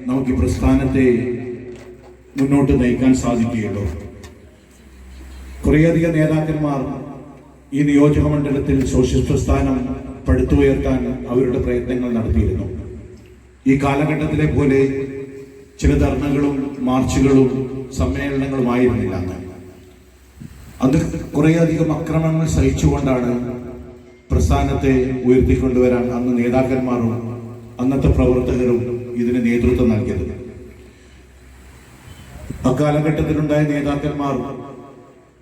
നമുക്ക് ഈ പ്രസ്ഥാനത്തെ മുന്നോട്ട് നയിക്കാൻ സാധിക്കുകയുള്ളൂ. കുറേയധികം നേതാക്കന്മാർ ഈ നിയോജക മണ്ഡലത്തിൽ സോഷ്യലിസ്റ്റ് പ്രസ്ഥാനം പടുത്തുയർത്താൻ അവരുടെ പ്രയത്നങ്ങൾ നടത്തിയിരുന്നു. ഈ കാലഘട്ടത്തിലെ പോലെ ചില ധർണകളും മാർച്ചുകളും സമ്മേളനങ്ങളുമായിരുന്നില്ല അന്ന്. കുറേയധികം അക്രമങ്ങൾ സഹിച്ചുകൊണ്ടാണ് പ്രസ്ഥാനത്തെ ഉയർത്തിക്കൊണ്ടുവരാൻ അന്ന് നേതാക്കന്മാരും അന്നത്തെ പ്രവർത്തകരും ഇതിന് നേതൃത്വം നൽകിയത്. അക്കാലഘട്ടത്തിലുണ്ടായ നേതാക്കന്മാർ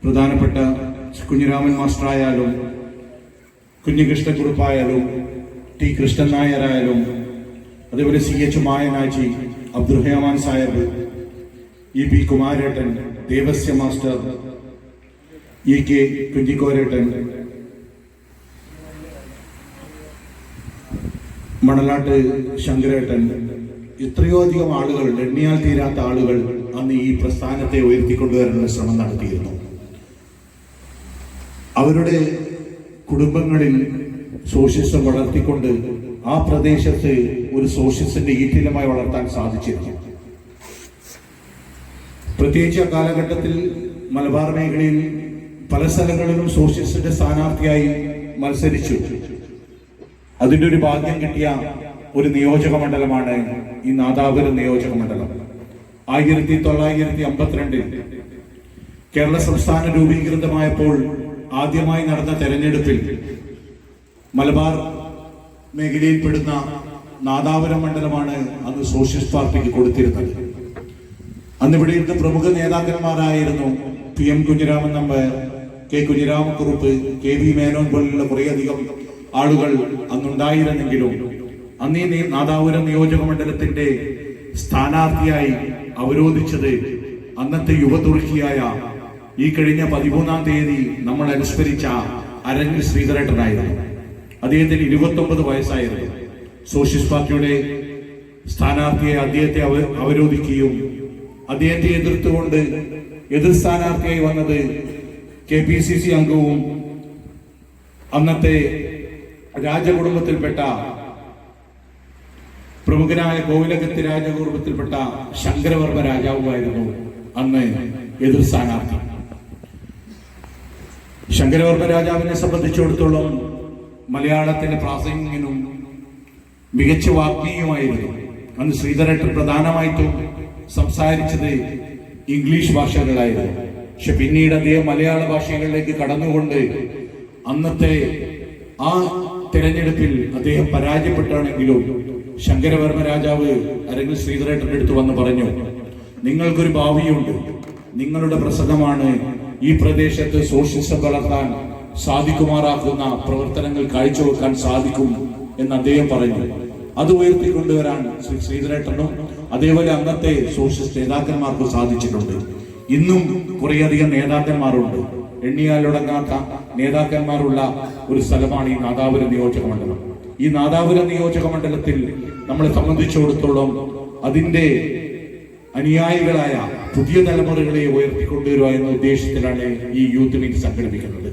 പ്രധാനപ്പെട്ട കുഞ്ഞിരാമൻ മാസ്റ്ററായാലും കുഞ്ഞികൃഷ്ണക്കുറുപ്പായാലും ടി കൃഷ്ണൻ നായരായാലും അതേപോലെ CH മായനാജി, അബ്ദുറഹ്മാൻ സാഹിബ്, EP കുമാരേട്ടൻ, ദേവസ്യ മാസ്റ്റർ, EK കുഞ്ഞിക്കോരേട്ടൻ, മണലാട്ട് ശങ്കരേട്ടൻ, എത്രയോ അധികം ആളുകൾ, എണ്ണിയാൽ തീരാത്ത ആളുകൾ അന്ന് ഈ പ്രസ്ഥാനത്തെ ഉയർത്തിക്കൊണ്ടുവരാനുള്ള ശ്രമം നടത്തിയിരുന്നു. അവരുടെ കുടുംബങ്ങളിൽ സോഷ്യലിസം വളർത്തിക്കൊണ്ട് ആ പ്രദേശത്ത് ഒരു സോഷ്യലിസ്റ്റിന്റെ ഈറ്റിലമായി വളർത്താൻ സാധിച്ചിരുന്നു. പ്രത്യേകിച്ച് ആ കാലഘട്ടത്തിൽ മലബാർ മേഖലയിൽ പല സ്ഥലങ്ങളിലും സോഷ്യലിസ്റ്റിന്റെ സ്ഥാനാർത്ഥിയായി മത്സരിച്ചു. അതിന്റെ ഒരു ഭാഗ്യം കിട്ടിയ ഒരു നിയോജക മണ്ഡലമാണ് ഈ നാദാപുരം നിയോജക മണ്ഡലം. 1952 കേരള സംസ്ഥാനം രൂപീകൃതമായപ്പോൾ ആദ്യമായി നടന്ന തെരഞ്ഞെടുപ്പിൽ മലബാർ മേഖലയിൽപ്പെടുന്ന നാദാപുരം മണ്ഡലമാണ് അന്ന് സോഷ്യലിസ്റ്റ് പാർട്ടിക്ക് കൊടുത്തിരുന്നത്. അന്നിവിടെ ഇരുന്ന് പ്രമുഖ നേതാക്കന്മാരായിരുന്നു PM Kunhiraman number, K Kunhiramakurup, KV Menon പോലുള്ള കുറേയധികം ആളുകൾ അന്നുണ്ടായിരുന്നെങ്കിലും അന്ന് ഈ നാദാപുരം നിയോജക മണ്ഡലത്തിന്റെ സ്ഥാനാർത്ഥിയായി അവരോധിച്ചത് അന്നത്തെ യുവതുർക്കിയായ ഈ കഴിഞ്ഞ 13-ാം തീയതി നമ്മൾ അനുസ്മരിച്ച അരങ്ങിൽ ശ്രീധരേട്ടനായിരുന്നു. അദ്ദേഹത്തിന് 29 വയസ്സായിരുന്നു. സോഷ്യലിസ്റ്റ് പാർട്ടിയുടെ സ്ഥാനാർത്ഥിയെ അദ്ദേഹത്തെ അവരോധിക്കുകയും അദ്ദേഹത്തെ എതിർത്തുകൊണ്ട് എതിർ സ്ഥാനാർത്ഥിയായി വന്നത് KPCC അംഗവും അന്നത്തെ രാജകുടുംബത്തിൽപ്പെട്ട പ്രമുഖനായ കോവിലകത്ത് രാജകുടുംബത്തിൽപ്പെട്ട ശങ്കരവർമ്മ രാജാവുമായിരുന്നു അന്ന് എതിർ സ്ഥാനാർത്ഥി. ശങ്കരവർമ്മ രാജാവിനെ സംബന്ധിച്ചിടത്തോളം മലയാളത്തിന്റെ പ്രാസംഗികനും മികച്ച വാഗ്മിയുമായിരുന്നു. അന്ന് ശ്രീധരേട്ടൻ പ്രധാനമായിട്ടും സംസാരിച്ചത് ഇംഗ്ലീഷ് ഭാഷകളായിരുന്നു. പക്ഷെ പിന്നീട് അദ്ദേഹം മലയാള ഭാഷകളിലേക്ക് കടന്നുകൊണ്ട് അന്നത്തെ ആ തെരഞ്ഞെടുപ്പിൽ അദ്ദേഹം പരാജയപ്പെട്ടാണെങ്കിലും ശങ്കരവർമ്മ രാജാവ് അരങ്ങിൽ ശ്രീധരേട്ടന്റെ അടുത്ത് വന്ന് പറഞ്ഞു, നിങ്ങൾക്കൊരു ഭാവിയുണ്ട്, നിങ്ങളുടെ പ്രസംഗമാണ് ഈ പ്രദേശത്ത് സോഷ്യലിസം വളർത്താൻ സാധിക്കുമാറാക്കുന്ന പ്രവർത്തനങ്ങൾ കാഴ്ചവെക്കാൻ സാധിക്കും എന്ന് അദ്ദേഹം പറഞ്ഞു. അത് ഉയർത്തിക്കൊണ്ടുവരാൻ ശ്രീധരേട്ടനും അതേപോലെ അന്നത്തെ സോഷ്യലിസ്റ്റ് നേതാക്കന്മാർക്ക് സാധിച്ചിട്ടുണ്ട്. ഇന്നും കുറേയധികം നേതാക്കന്മാരുണ്ട്, എണ്ണിയാലൊടങ്ങാത്ത നേതാക്കന്മാരുള്ള ഒരു സ്ഥലമാണ് ഈ നാദാപുരം നിയോജക മണ്ഡലം. ഈ നാദാപുരം നിയോജക മണ്ഡലത്തിൽ നമ്മളെ സംബന്ധിച്ചിടത്തോളം അതിന്റെ അനുയായികളായ പുതിയ തലമുറകളെ ഉയർത്തിക്കൊണ്ടുവരുക എന്ന ഉദ്ദേശത്തിലാണ് ഈ യൂത്ത് മീറ്റ് സംഘടിപ്പിക്കുന്നത്.